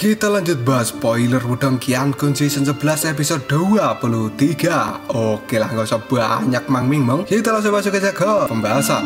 Kita lanjut bahas spoiler Wudong Qiankun season 11 episode 23. Oke lah, nggak usah banyak mang-ming-mong. Kita langsung masuk aja ke pembahasan.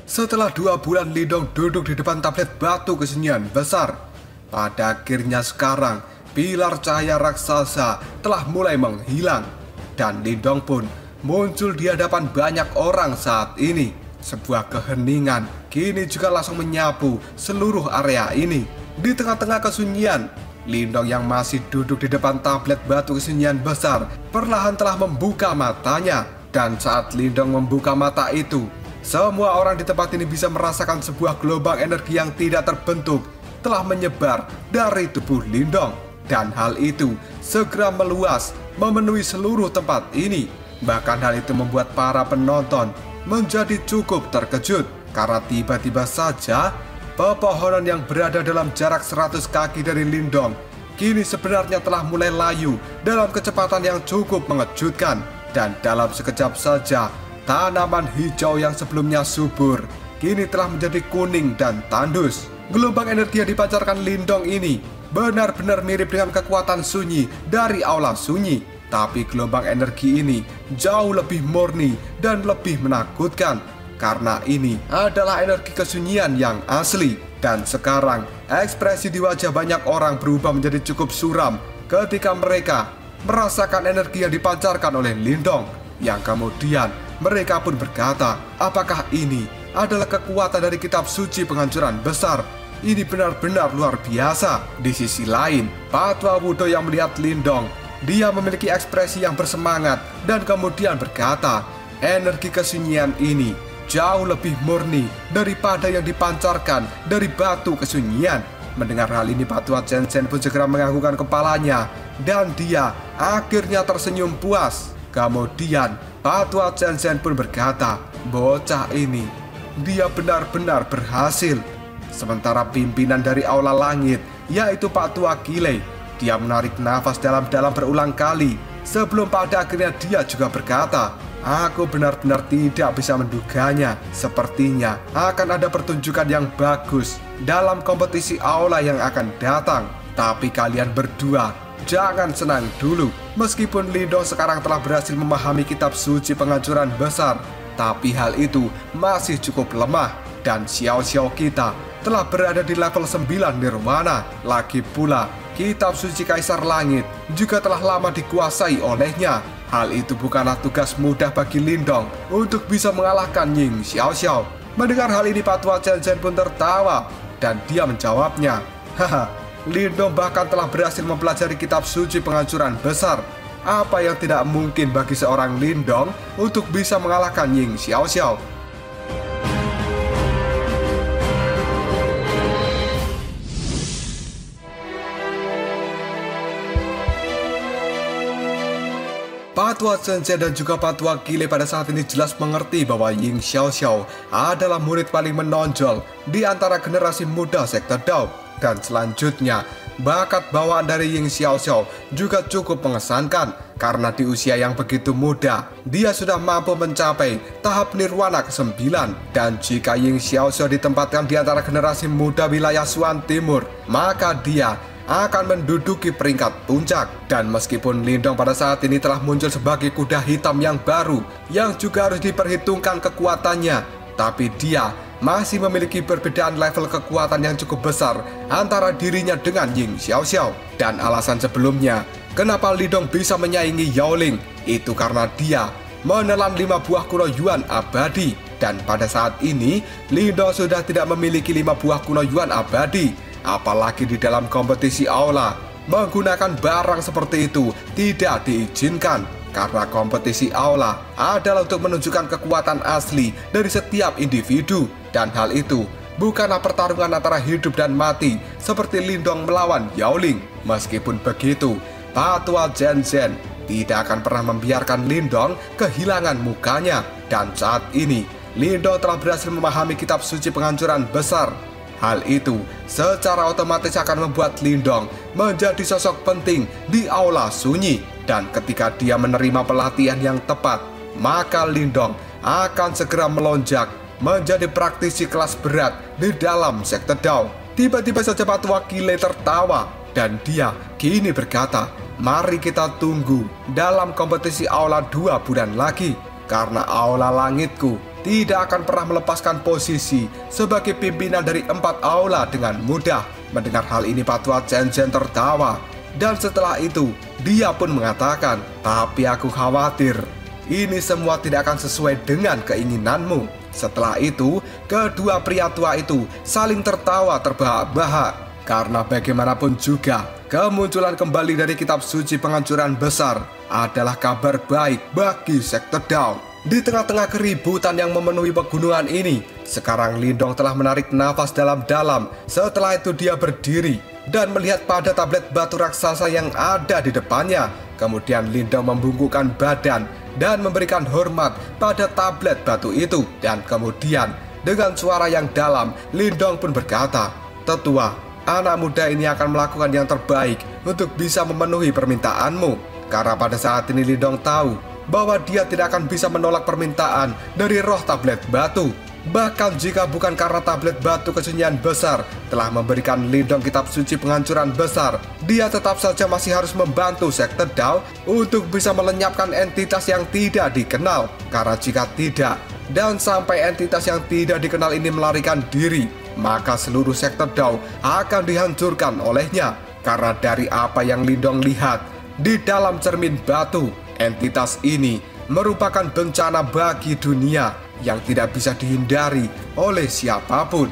Setelah 2 bulan Lindong duduk di depan tablet batu kesunyian besar, pada akhirnya sekarang pilar cahaya raksasa telah mulai menghilang. Dan Lindong pun muncul di hadapan banyak orang saat ini. Sebuah keheningan kini juga langsung menyapu seluruh area ini. Di tengah-tengah kesunyian, Lindong yang masih duduk di depan tablet batu kesunyian besar perlahan telah membuka matanya. Dan saat Lindong membuka mata itu, semua orang di tempat ini bisa merasakan sebuah gelombang energi yang tidak terbentuk telah menyebar dari tubuh Lindong. Dan hal itu segera meluas memenuhi seluruh tempat ini. Bahkan hal itu membuat para penonton menjadi cukup terkejut karena tiba-tiba saja pepohonan yang berada dalam jarak 100 kaki dari Lindong kini sebenarnya telah mulai layu dalam kecepatan yang cukup mengejutkan. Dan dalam sekejap saja tanaman hijau yang sebelumnya subur kini telah menjadi kuning dan tandus. Gelombang energi yang dipancarkan Lindong ini benar-benar mirip dengan kekuatan sunyi dari aula sunyi. Tapi gelombang energi ini jauh lebih murni dan lebih menakutkan karena ini adalah energi kesunyian yang asli. Dan sekarang ekspresi di wajah banyak orang berubah menjadi cukup suram ketika mereka merasakan energi yang dipancarkan oleh Lindong. Yang kemudian mereka pun berkata, apakah ini adalah kekuatan dari kitab suci penghancuran besar? Ini benar-benar luar biasa. Di sisi lain, Patwa Wudong yang melihat Lindong, dia memiliki ekspresi yang bersemangat dan kemudian berkata, energi kesunyian ini jauh lebih murni daripada yang dipancarkan dari batu kesunyian. Mendengar hal ini, Patwa Zhen pun segera menganggukkan kepalanya dan dia akhirnya tersenyum puas. Kemudian Patwa Zhen pun berkata, bocah ini, dia benar-benar berhasil. Sementara pimpinan dari aula langit, yaitu Pak Tua Qilei, dia menarik nafas dalam-dalam berulang kali sebelum pada akhirnya dia juga berkata, aku benar-benar tidak bisa menduganya. Sepertinya akan ada pertunjukan yang bagus dalam kompetisi aula yang akan datang. Tapi kalian berdua jangan senang dulu. Meskipun Lindong sekarang telah berhasil memahami kitab suci penghancuran besar, tapi hal itu masih cukup lemah. Dan Xiao kita telah berada di level 9 Nirwana. Lagi pula kitab suci Kaisar Langit juga telah lama dikuasai olehnya. Hal itu bukanlah tugas mudah bagi Lindong untuk bisa mengalahkan Ying Xiao. Mendengar hal ini, Patwa Zhen pun tertawa dan dia menjawabnya, haha, Lindong bahkan telah berhasil mempelajari kitab suci penghancuran besar. Apa yang tidak mungkin bagi seorang Lindong untuk bisa mengalahkan Ying Xiao? Patwa Zhen dan juga Patwa Qilei pada saat ini jelas mengerti bahwa Ying Xiao adalah murid paling menonjol di antara generasi muda sekte Dao. Dan selanjutnya, bakat bawaan dari Ying Xiao juga cukup mengesankan karena di usia yang begitu muda, dia sudah mampu mencapai tahap Nirwana ke-9. Dan jika Ying Xiao ditempatkan di antara generasi muda wilayah Suan Timur, maka dia akan menduduki peringkat puncak. Dan meskipun Lindong pada saat ini telah muncul sebagai kuda hitam yang baru yang juga harus diperhitungkan kekuatannya, tapi dia masih memiliki perbedaan level kekuatan yang cukup besar antara dirinya dengan Ying Xiao. Dan alasan sebelumnya kenapa Lindong bisa menyaingi Yaoling itu karena dia menelan 5 buah kuno Yuan abadi. Dan pada saat ini Lindong sudah tidak memiliki 5 buah kuno Yuan abadi. Apalagi di dalam kompetisi aula, menggunakan barang seperti itu tidak diizinkan. Karena kompetisi aula adalah untuk menunjukkan kekuatan asli dari setiap individu. Dan hal itu bukanlah pertarungan antara hidup dan mati seperti Lindong melawan Yaoling. Meskipun begitu, Patwa Zhen tidak akan pernah membiarkan Lindong kehilangan mukanya. Dan saat ini Lindong telah berhasil memahami kitab suci penghancuran besar. Hal itu secara otomatis akan membuat Lindong menjadi sosok penting di aula sunyi. Dan ketika dia menerima pelatihan yang tepat, maka Lindong akan segera melonjak menjadi praktisi kelas berat di dalam sekte Dao. Tiba-tiba saja Patua Kile tertawa dan dia kini berkata, "Mari kita tunggu dalam kompetisi Aula 2 bulan lagi, karena Aula Langitku tidak akan pernah melepaskan posisi sebagai pimpinan dari 4 aula dengan mudah." Mendengar hal ini Patua Chen tertawa, dan setelah itu dia pun mengatakan, "Tapi aku khawatir ini semua tidak akan sesuai dengan keinginanmu." Setelah itu, kedua pria tua itu saling tertawa terbahak-bahak, karena bagaimanapun juga kemunculan kembali dari kitab suci penghancuran besar adalah kabar baik bagi sekte Dao. Di tengah-tengah keributan yang memenuhi pegunungan ini, sekarang Lindong telah menarik nafas dalam-dalam. Setelah itu dia berdiri dan melihat pada tablet batu raksasa yang ada di depannya. Kemudian Lindong membungkukkan badan dan memberikan hormat pada tablet batu itu. Dan kemudian dengan suara yang dalam, Lindong pun berkata, "Tetua, anak muda ini akan melakukan yang terbaik untuk bisa memenuhi permintaanmu." Karena pada saat ini Lindong tahu bahwa dia tidak akan bisa menolak permintaan dari roh tablet batu. Bahkan jika bukan karena tablet batu kesunyian besar telah memberikan Lindong kitab suci penghancuran besar, dia tetap saja masih harus membantu sekte Dao untuk bisa melenyapkan entitas yang tidak dikenal. Karena jika tidak, dan sampai entitas yang tidak dikenal ini melarikan diri, maka seluruh sekte Dao akan dihancurkan olehnya. Karena dari apa yang Lindong lihat di dalam cermin batu, entitas ini merupakan bencana bagi dunia yang tidak bisa dihindari oleh siapapun.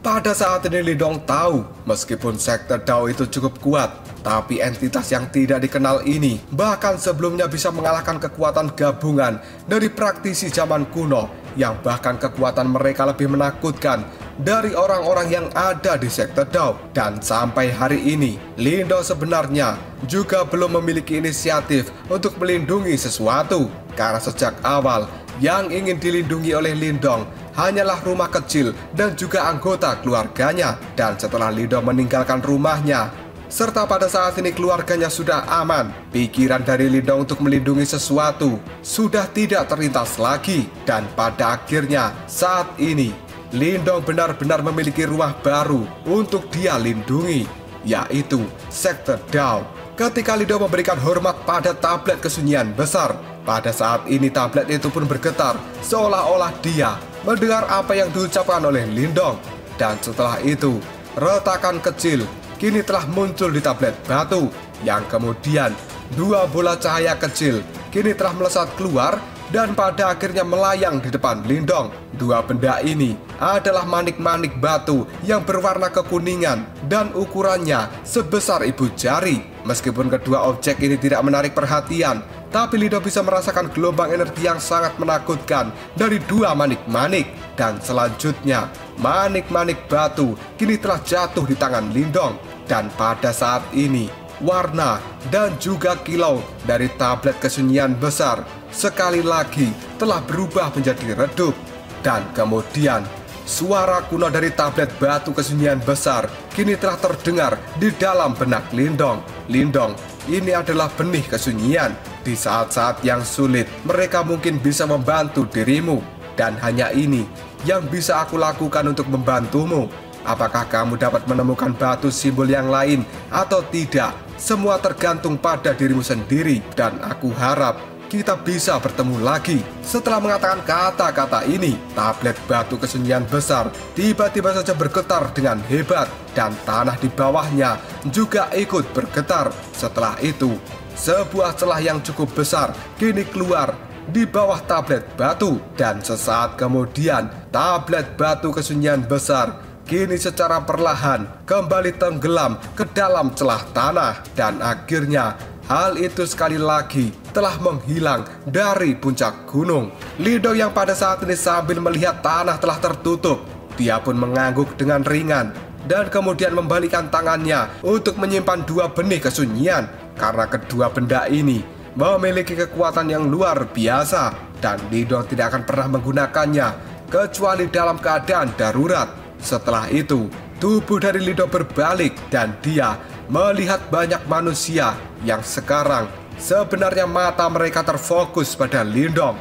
Pada saat ini Lindong tahu, meskipun sekte Dao itu cukup kuat, tapi entitas yang tidak dikenal ini bahkan sebelumnya bisa mengalahkan kekuatan gabungan dari praktisi zaman kuno, yang bahkan kekuatan mereka lebih menakutkan dari orang-orang yang ada di sekte Dao. Dan sampai hari ini, Lindong sebenarnya juga belum memiliki inisiatif untuk melindungi sesuatu. Karena sejak awal, yang ingin dilindungi oleh Lindong hanyalah rumah kecil dan juga anggota keluarganya. Dan setelah Lindong meninggalkan rumahnya, serta pada saat ini keluarganya sudah aman, pikiran dari Lindong untuk melindungi sesuatu sudah tidak terlintas lagi. Dan pada akhirnya saat ini Lindong benar-benar memiliki rumah baru untuk dia lindungi, yaitu sekte Dao. Ketika Lindong memberikan hormat pada tablet kesunyian besar, pada saat ini tablet itu pun bergetar seolah-olah dia mendengar apa yang diucapkan oleh Lindong. Dan setelah itu, retakan kecil kini telah muncul di tablet batu, yang kemudian dua bola cahaya kecil kini telah melesat keluar dan pada akhirnya melayang di depan Lindong. Dua benda ini adalah manik-manik batu yang berwarna kekuningan dan ukurannya sebesar ibu jari. Meskipun kedua objek ini tidak menarik perhatian, tapi Lindong bisa merasakan gelombang energi yang sangat menakutkan dari dua manik-manik. Dan selanjutnya, manik-manik batu kini telah jatuh di tangan Lindong. Dan pada saat ini, warna dan juga kilau dari tablet kesunyian besar sekali lagi telah berubah menjadi redup. Dan kemudian suara kuno dari tablet batu kesunyian besar kini telah terdengar di dalam benak Lindong. Lindong, ini adalah benih kesunyian. Di saat-saat yang sulit, mereka mungkin bisa membantu dirimu. Dan hanya ini yang bisa aku lakukan untuk membantumu. Apakah kamu dapat menemukan batu simbol yang lain atau tidak? Semua tergantung pada dirimu sendiri. Dan aku harap kita bisa bertemu lagi. Setelah mengatakan kata-kata ini, tablet batu kesunyian besar tiba-tiba saja bergetar dengan hebat. Dan tanah di bawahnya juga ikut bergetar. Setelah itu, sebuah celah yang cukup besar kini keluar di bawah tablet batu. Dan sesaat kemudian, tablet batu kesunyian besar kini secara perlahan kembali tenggelam ke dalam celah tanah. Dan akhirnya hal itu sekali lagi telah menghilang dari puncak gunung. Lindong yang pada saat ini sambil melihat tanah telah tertutup, dia pun mengangguk dengan ringan dan kemudian membalikkan tangannya untuk menyimpan dua benih kesunyian. Karena kedua benda ini memiliki kekuatan yang luar biasa dan Lindong tidak akan pernah menggunakannya kecuali dalam keadaan darurat. Setelah itu, tubuh dari Lindong berbalik dan dia melihat banyak manusia yang sekarang sebenarnya mata mereka terfokus pada Lindong.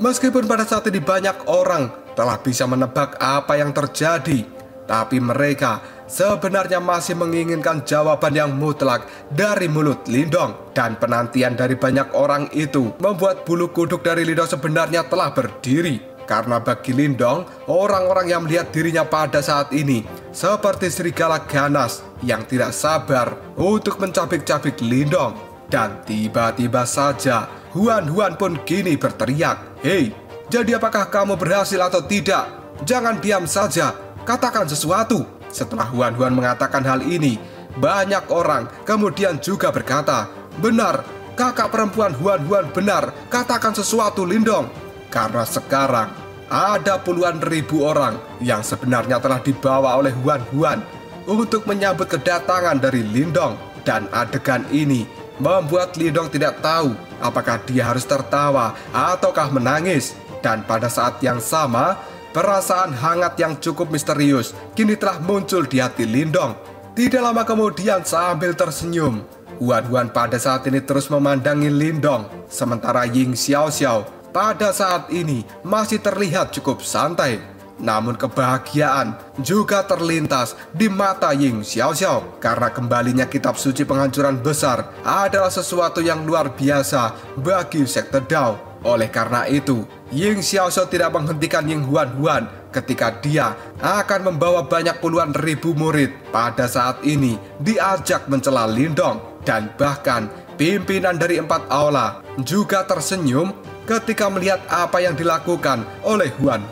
Meskipun pada saat ini banyak orang telah bisa menebak apa yang terjadi, tapi mereka sebenarnya masih menginginkan jawaban yang mutlak dari mulut Lindong. Dan penantian dari banyak orang itu membuat bulu kuduk dari Lindong sebenarnya telah berdiri. Karena bagi Lindong, orang-orang yang melihat dirinya pada saat ini seperti serigala ganas yang tidak sabar untuk mencabik-cabik Lindong. Dan tiba-tiba saja Huan pun kini berteriak, "Hei, jadi apakah kamu berhasil atau tidak? Jangan diam saja, katakan sesuatu." Setelah Huan mengatakan hal ini, banyak orang kemudian juga berkata, "Benar, kakak perempuan Huan benar, katakan sesuatu Lindong." Karena sekarang ada puluhan ribu orang yang sebenarnya telah dibawa oleh Huan untuk menyambut kedatangan dari Lindong. Dan adegan ini membuat Lindong tidak tahu apakah dia harus tertawa ataukah menangis. Dan pada saat yang sama, perasaan hangat yang cukup misterius kini telah muncul di hati Lindong. Tidak lama kemudian sambil tersenyum, Huan pada saat ini terus memandangi Lindong. Sementara Ying Xiaoxiao pada saat ini masih terlihat cukup santai. Namun kebahagiaan juga terlintas di mata Ying Xiaoxiao karena kembalinya kitab suci penghancuran besar adalah sesuatu yang luar biasa bagi sekte Dao. Oleh karena itu, Ying Xiaoxiao tidak menghentikan Ying Huan ketika dia akan membawa banyak puluhan ribu murid pada saat ini diajak mencela Lindong. Dan bahkan pimpinan dari 4 aula juga tersenyum ketika melihat apa yang dilakukan oleh Huan.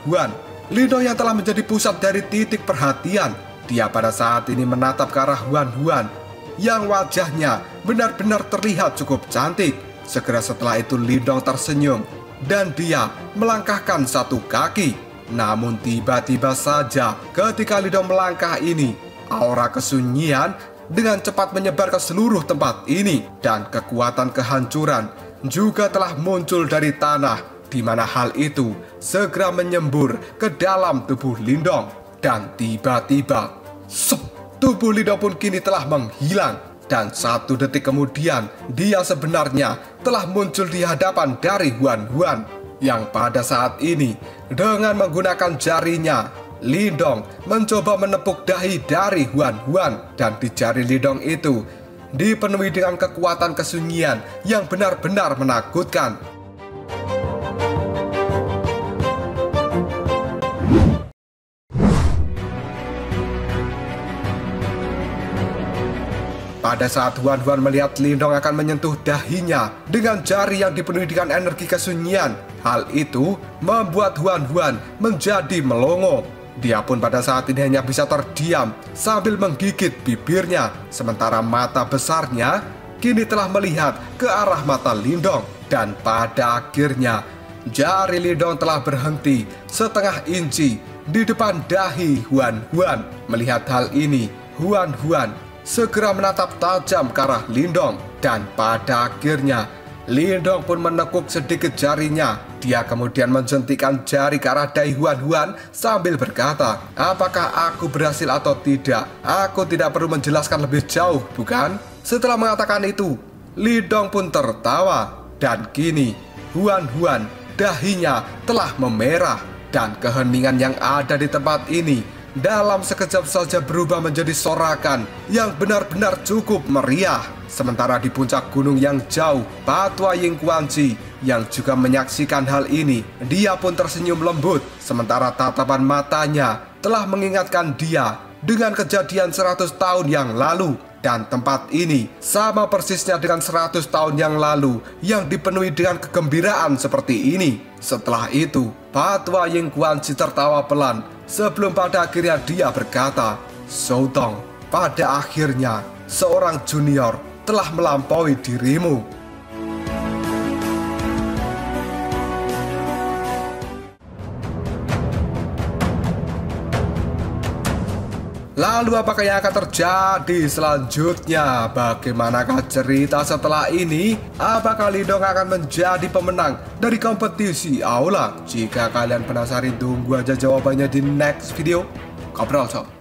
Lindong yang telah menjadi pusat dari titik perhatian, dia pada saat ini menatap ke arah Huan yang wajahnya benar-benar terlihat cukup cantik. Segera setelah itu Lindong tersenyum dan dia melangkahkan satu kaki. Namun tiba-tiba saja ketika Lindong melangkah ini, aura kesunyian dengan cepat menyebar ke seluruh tempat ini. Dan kekuatan kehancuran juga telah muncul dari tanah, di mana hal itu segera menyembur ke dalam tubuh Lindong. Dan tiba-tiba, tubuh Lindong pun kini telah menghilang. Dan 1 detik kemudian, dia sebenarnya telah muncul di hadapan dari Huan yang pada saat ini dengan menggunakan jarinya, Lindong mencoba menepuk dahi dari Huan. Dan di jari Lindong itu dipenuhi dengan kekuatan kesunyian yang benar-benar menakutkan. Pada saat Huan melihat Lindong akan menyentuh dahinya dengan jari yang dipenuhi dengan energi kesunyian, hal itu membuat Huan menjadi melongo. Dia pun pada saat ini hanya bisa terdiam sambil menggigit bibirnya, sementara mata besarnya kini telah melihat ke arah mata Lindong. Dan pada akhirnya jari Lindong telah berhenti setengah inci di depan dahi Huan. Melihat hal ini, Huan segera menatap tajam ke arah Lindong. Dan pada akhirnya Lindong pun menekuk sedikit jarinya. Dia kemudian menjentikkan jari ke arah dahi Huan sambil berkata, "Apakah aku berhasil atau tidak? Aku tidak perlu menjelaskan lebih jauh, bukan?" Setelah mengatakan itu, Lindong pun tertawa. Dan kini Huan dahinya telah memerah. Dan keheningan yang ada di tempat ini dalam sekejap saja berubah menjadi sorakan yang benar-benar cukup meriah. Sementara di puncak gunung yang jauh, Patua Ying Kuanci yang juga menyaksikan hal ini, dia pun tersenyum lembut, sementara tatapan matanya telah mengingatkan dia dengan kejadian 100 tahun yang lalu. Dan tempat ini sama persisnya dengan 100 tahun yang lalu yang dipenuhi dengan kegembiraan seperti ini. Setelah itu, Patua Ying Kuanci tertawa pelan sebelum pada akhirnya dia berkata, "Shoutong, pada akhirnya seorang junior telah melampaui dirimu." Lalu apakah yang akan terjadi selanjutnya? Bagaimanakah cerita setelah ini? Apakah Lindong akan menjadi pemenang dari kompetisi Aula? Jika kalian penasaran, tunggu aja jawabannya di next video. Kabrol sob.